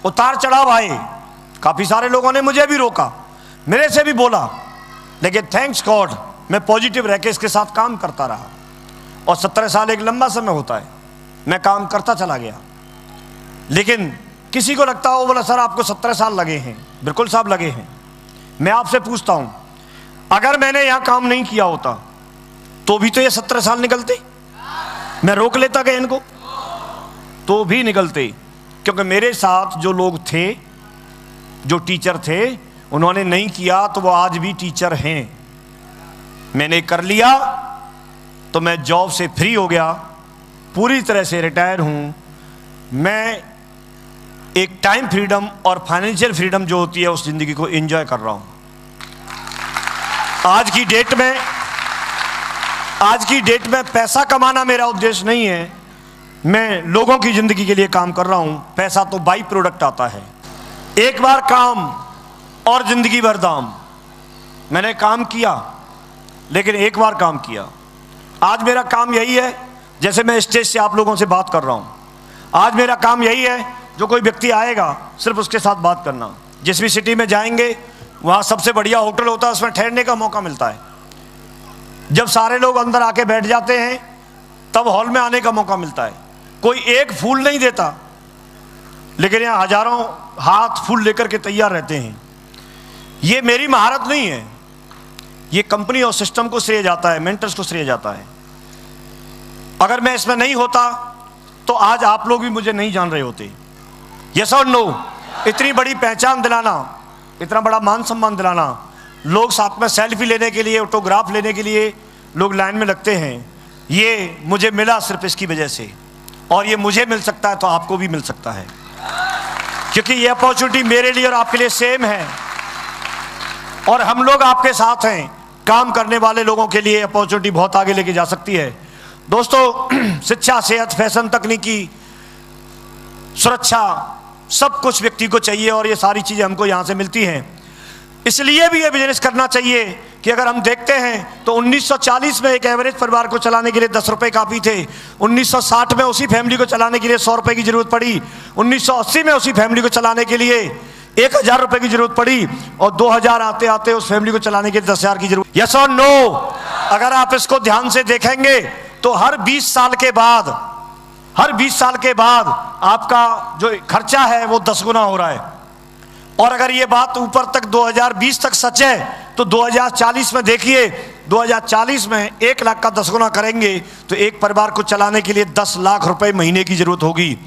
उतार चढ़ाव आए, काफ़ी सारे लोगों ने मुझे भी रोका, मेरे से भी बोला, लेकिन थैंक्स गॉड मैं पॉजिटिव रह के इसके साथ काम करता रहा। और 17 साल एक लंबा समय होता है, मैं काम करता चला गया। लेकिन किसी को लगता हो, बोला सर आपको 17 साल लगे हैं। बिल्कुल साहब लगे हैं। मैं आपसे पूछता हूं, अगर मैंने यहां काम नहीं किया होता तो भी तो ये 17 साल निकलते, मैं रोक लेता क्या इनको, तो भी निकलते। क्योंकि मेरे साथ जो लोग थे, जो टीचर थे, उन्होंने नहीं किया तो वो आज भी टीचर हैं। मैंने कर लिया तो मैं जॉब से फ्री हो गया, पूरी तरह से रिटायर हूं। मैं एक टाइम फ्रीडम और फाइनेंशियल फ्रीडम जो होती है उस जिंदगी को एंजॉय कर रहा हूं। आज की डेट में पैसा कमाना मेरा उद्देश्य नहीं है, मैं लोगों की जिंदगी के लिए काम कर रहा हूं। पैसा तो बाई प्रोडक्ट आता है। एक बार काम और जिंदगी भर दाम। मैंने काम किया, लेकिन एक बार काम किया। आज मेरा काम यही है, जैसे मैं स्टेज से आप लोगों से बात कर रहा हूं, आज मेरा काम यही है, जो कोई व्यक्ति आएगा सिर्फ उसके साथ बात करना। जिस भी सिटी में जाएंगे वहाँ सबसे बढ़िया होटल होता है, उसमें ठहरने का मौका मिलता है। जब सारे लोग अंदर आके बैठ जाते हैं तब हॉल में आने का मौका मिलता है। कोई एक फूल नहीं देता, लेकिन यहाँ हजारों हाथ फूल लेकर के तैयार रहते हैं। ये मेरी महारत नहीं है, ये कंपनी और सिस्टम को श्रेय जाता है, मेंटर्स को श्रेय जाता है। अगर मैं इसमें नहीं होता तो आज आप लोग भी मुझे नहीं जान रहे होते। यस और नो? इतनी बड़ी पहचान दिलाना, इतना बड़ा मान सम्मान दिलाना, लोग साथ में सेल्फी लेने के लिए, ऑटोग्राफ लेने के लिए लोग लाइन में लगते हैं, ये मुझे मिला सिर्फ इसकी वजह से। और ये मुझे मिल सकता है तो आपको भी मिल सकता है, क्योंकि ये अपॉर्चुनिटी मेरे लिए और आपके लिए सेम है। और हम लोग आपके साथ हैं। काम करने वाले लोगों के लिए अपॉर्चुनिटी बहुत आगे लेके जा सकती है। दोस्तों, शिक्षा, सेहत, फैशन, तकनीकी, सुरक्षा, सब कुछ व्यक्ति को चाहिए और ये सारी चीज़ें हमको यहाँ से मिलती हैं। इसलिए भी ये बिजनेस करना चाहिए कि अगर हम देखते हैं तो 1940 में एक एवरेज परिवार को चलाने के लिए 10 रुपये काफ़ी थे। 1960 में उसी फैमिली को चलाने के लिए 100 रुपये की जरूरत पड़ी। 1980 में उसी फैमिली को चलाने के लिए 1000 रुपये की जरूरत पड़ी। और 2000 आते आते उस फैमिली को चलाने के लिए 10,000 की जरूरत। यस और नो? अगर आप इसको ध्यान से देखेंगे तो हर 20 साल के बाद आपका जो खर्चा है वो 10 गुना हो रहा है। और अगर ये बात ऊपर तक 2020 तक सच है तो 2040 में देखिए, 2040 में 1 लाख का 10 गुना करेंगे तो एक परिवार को चलाने के लिए 10 लाख रुपए महीने की जरूरत होगी।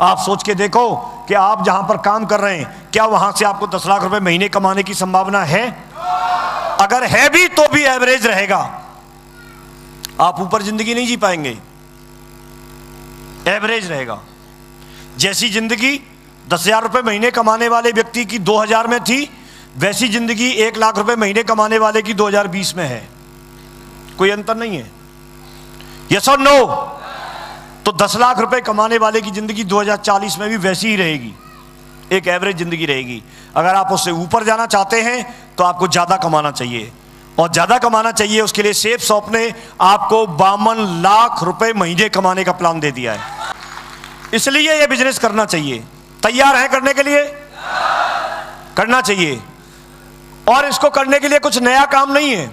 आप सोच के देखो कि आप जहां पर काम कर रहे हैं, क्या वहां से आपको 10 लाख रुपए महीने कमाने की संभावना है? अगर है भी तो भी एवरेज रहेगा, आप ऊपर जिंदगी नहीं जी पाएंगे, एवरेज रहेगा। जैसी जिंदगी 10,000 रुपये महीने कमाने वाले व्यक्ति की 2000 में थी, वैसी जिंदगी 1 लाख रुपए महीने कमाने वाले की 2020 में है। कोई अंतर नहीं है। यस और नो? तो 10 लाख रुपए कमाने वाले की जिंदगी 2040 में भी वैसी ही रहेगी, एक एवरेज जिंदगी रहेगी। अगर आप उससे ऊपर जाना चाहते हैं तो आपको ज़्यादा कमाना चाहिए, और ज़्यादा कमाना चाहिए उसके लिए सेफ शॉप ने आपको 52 लाख रुपए महीने कमाने का प्लान दे दिया है। इसलिए ये बिजनेस करना चाहिए। तैयार हैं करने के लिए? करना चाहिए। और इसको करने के लिए कुछ नया काम नहीं है।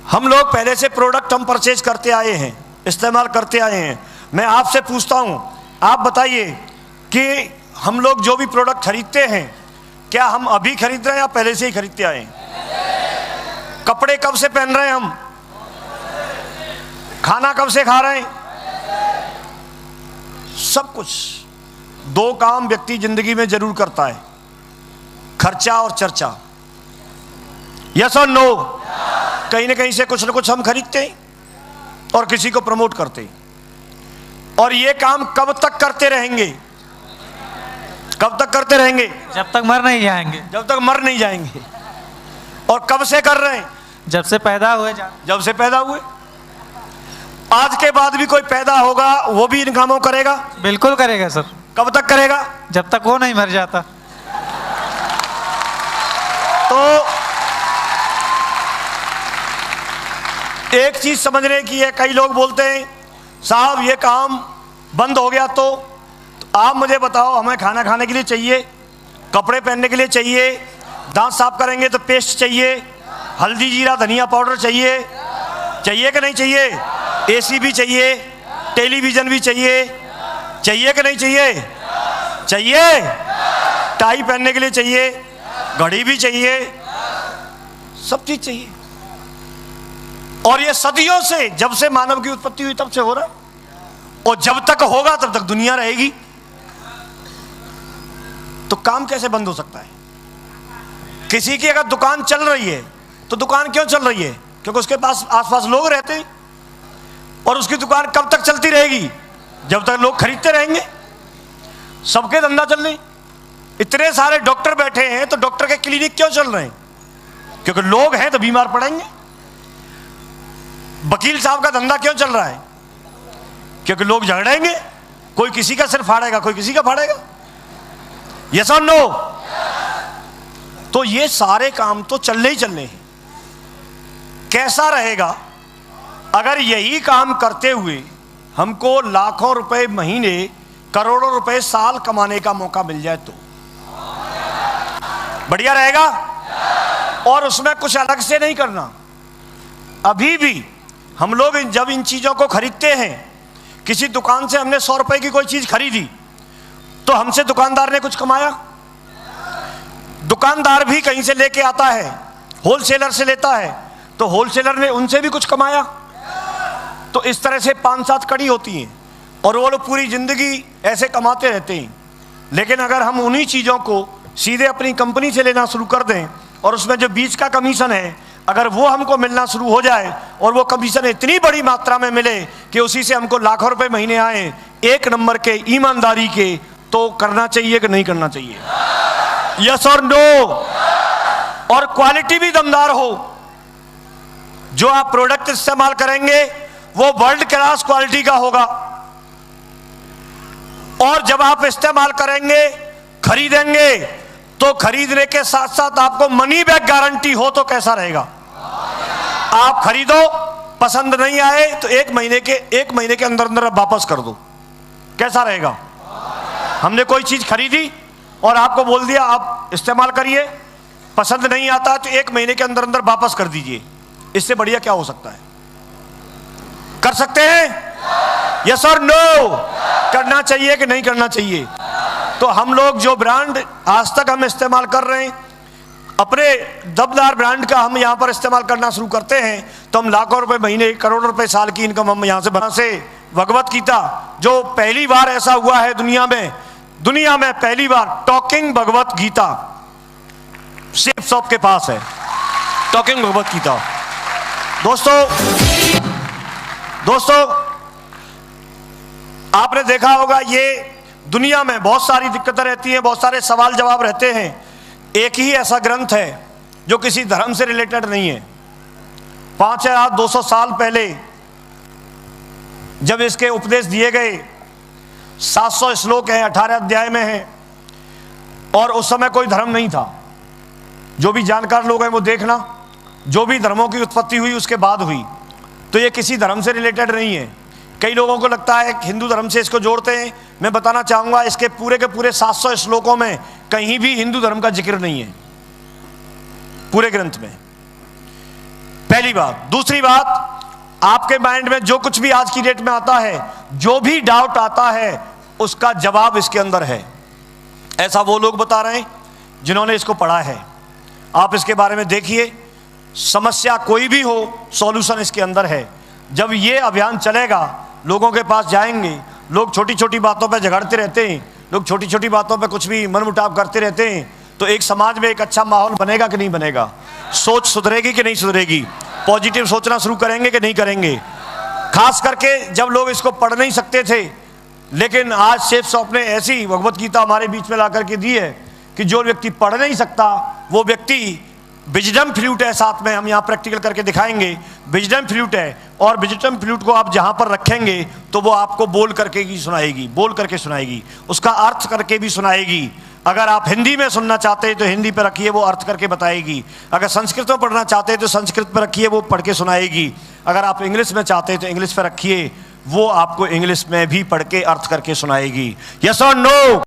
हम लोग पहले से प्रोडक्ट हम परचेज करते आए हैं, इस्तेमाल करते आए हैं। मैं आपसे पूछता हूं, आप बताइए कि हम लोग जो भी प्रोडक्ट खरीदते हैं, क्या हम अभी खरीद रहे हैं या पहले से ही खरीदते आए हैं? कपड़े कब से पहन रहे हैं हम? खाना कब से खा रहे हैं? सब कुछ। 2 काम व्यक्ति जिंदगी में जरूर करता है, खर्चा और चर्चा। यस और नो? कहीं ना कहीं से कुछ ना कुछ हम खरीदते हैं और किसी को प्रमोट करते हैं। और ये काम कब तक करते रहेंगे? कब तक करते रहेंगे? जब तक मर नहीं जाएंगे। जब तक मर नहीं जाएंगे। और कब से कर रहे हैं? जब से पैदा हुए। जब से पैदा हुए। आज के बाद भी कोई पैदा होगा वो भी इन कामों करेगा? बिल्कुल करेगा सर। कब तक करेगा? जब तक वो नहीं मर जाता। तो एक चीज समझने की है, कई लोग बोलते हैं साहब ये काम बंद हो गया तो आप मुझे बताओ, हमें खाना खाने के लिए चाहिए, कपड़े पहनने के लिए चाहिए, दांत साफ करेंगे तो पेस्ट चाहिए, हल्दी जीरा धनिया पाउडर चाहिए, चाहिए कि नहीं चाहिए? एसी भी चाहिए, टेलीविज़न भी चाहिए, चाहिए कि नहीं चाहिए? चाहिए। टाई पहनने के लिए चाहिए, घड़ी भी चाहिए, सब चीज चाहिए। और ये सदियों से, जब से मानव की उत्पत्ति हुई तब से हो रहा है, और जब तक होगा तब तक दुनिया रहेगी। तो काम कैसे बंद हो सकता है? किसी की अगर दुकान चल रही है तो दुकान क्यों चल रही है? क्योंकि उसके पास आसपास लोग रहते हैं, और उसकी दुकान कब तक चलती रहेगी? जब तक लोग खरीदते रहेंगे। सबके धंधा चल रहे, इतने सारे डॉक्टर बैठे हैं तो डॉक्टर के क्लिनिक क्यों चल रहे हैं? क्योंकि लोग हैं तो बीमार पड़ेंगे। वकील साहब का धंधा क्यों चल रहा है? क्योंकि लोग झगड़ेंगे, कोई किसी का सिर फाड़ेगा, कोई किसी का फाड़ेगा। यस और नो? तो ये सारे काम तो चलने ही चलने हैं। कैसा रहेगा अगर यही काम करते हुए हमको लाखों रुपए महीने, करोड़ों रुपए साल कमाने का मौका मिल जाए? तो बढ़िया रहेगा। और उसमें कुछ अलग से नहीं करना। अभी भी हम लोग जब इन चीजों को खरीदते हैं, किसी दुकान से हमने 100 रुपए की कोई चीज खरीदी तो हमसे दुकानदार ने कुछ कमाया? दुकानदार भी कहीं से लेके आता है, होलसेलर से लेता है, तो होलसेलर ने उनसे भी कुछ कमाया। तो इस तरह से 5-7 कड़ी होती हैं, और वो लोग पूरी जिंदगी ऐसे कमाते रहते हैं। लेकिन अगर हम उन्हीं चीज़ों को सीधे अपनी कंपनी से लेना शुरू कर दें, और उसमें जो बीच का कमीशन है अगर वो हमको मिलना शुरू हो जाए, और वो कमीशन इतनी बड़ी मात्रा में मिले कि उसी से हमको लाखों रुपए महीने आए, एक नंबर के ईमानदारी के, तो करना चाहिए कि नहीं करना चाहिए? यस और नो? और क्वालिटी भी दमदार हो। जो आप प्रोडक्ट इस्तेमाल करेंगे वो वर्ल्ड क्लास क्वालिटी का होगा। और जब आप इस्तेमाल करेंगे, खरीदेंगे, तो खरीदने के साथ साथ आपको मनी बैक गारंटी हो तो कैसा रहेगा? आप खरीदो, पसंद नहीं आए तो एक महीने के अंदर अंदर आप वापस कर दो, कैसा रहेगा? हमने कोई चीज खरीदी और आपको बोल दिया आप इस्तेमाल करिए, पसंद नहीं आता तो एक महीने के अंदर अंदर वापस कर दीजिए। इससे बढ़िया क्या हो सकता है? कर सकते हैं? यस और नो? करना चाहिए कि नहीं करना चाहिए? तो हम लोग जो ब्रांड आज तक हम इस्तेमाल कर रहे हैं, अपने दमदार ब्रांड का हम यहाँ पर इस्तेमाल करना शुरू करते हैं तो हम लाखों रुपए महीने, करोड़ों रुपए साल की इनकम हम यहाँ से बना से। भगवत गीता, जो पहली बार ऐसा हुआ है दुनिया में पहली बार talking Bhagavad Gita safe shop के पास है, टॉकिंग भगवत गीता। दोस्तों आपने देखा होगा, ये दुनिया में बहुत सारी दिक्कतें रहती हैं, बहुत सारे सवाल जवाब रहते हैं। एक ही ऐसा ग्रंथ है जो किसी धर्म से रिलेटेड नहीं है। 5200 साल पहले जब इसके उपदेश दिए गए, 700 श्लोक हैं, 18 अध्याय में हैं, और उस समय कोई धर्म नहीं था। जो भी जानकार लोग हैं वो देखना, जो भी धर्मों की उत्पत्ति हुई उसके बाद हुई, तो ये किसी धर्म से रिलेटेड नहीं है। कई लोगों को लगता है कि हिंदू धर्म से इसको जोड़ते हैं। मैं बताना चाहूँगा, इसके पूरे के पूरे 700 श्लोकों में कहीं भी हिंदू धर्म का जिक्र नहीं है, पूरे ग्रंथ में। पहली बात। दूसरी बात, आपके माइंड में जो कुछ भी आज की डेट में आता है, जो भी डाउट आता है, उसका जवाब इसके अंदर है। ऐसा वो लोग बता रहे हैं जिन्होंने इसको पढ़ा है। आप इसके बारे में देखिए, समस्या कोई भी हो, सॉल्यूशन इसके अंदर है। जब ये अभियान चलेगा, लोगों के पास जाएंगे, लोग छोटी छोटी बातों पे झगड़ते रहते हैं, लोग छोटी छोटी बातों पे कुछ भी मनमुटाव करते रहते हैं, तो एक समाज में एक अच्छा माहौल बनेगा कि नहीं बनेगा? सोच सुधरेगी कि नहीं सुधरेगी? पॉजिटिव सोचना शुरू करेंगे कि नहीं करेंगे? खास करके जब लोग इसको पढ़ नहीं सकते थे, लेकिन आज सेफ शॉप ने ऐसी भगवत गीता हमारे बीच में ला करके दी है कि जो व्यक्ति पढ़ नहीं सकता, वो व्यक्ति, विजडम फ्लूट है साथ में, हम यहाँ प्रैक्टिकल करके दिखाएंगे। विजडम फ्लूट है, और विजडम फ्लूट को आप जहाँ पर रखेंगे तो वो आपको बोल करके ही सुनाएगी, बोल करके सुनाएगी, उसका अर्थ करके भी सुनाएगी। अगर आप हिंदी में सुनना चाहते हैं तो हिंदी पर रखिए, वो अर्थ करके बताएगी। अगर संस्कृत में पढ़ना चाहते हैं तो संस्कृत पर रखिए, वो पढ़ के सुनाएगी। अगर आप इंग्लिश में चाहते हैं तो इंग्लिश पर रखिए, वो आपको इंग्लिश में भी पढ़ के अर्थ करके सुनाएगी। यस और नो?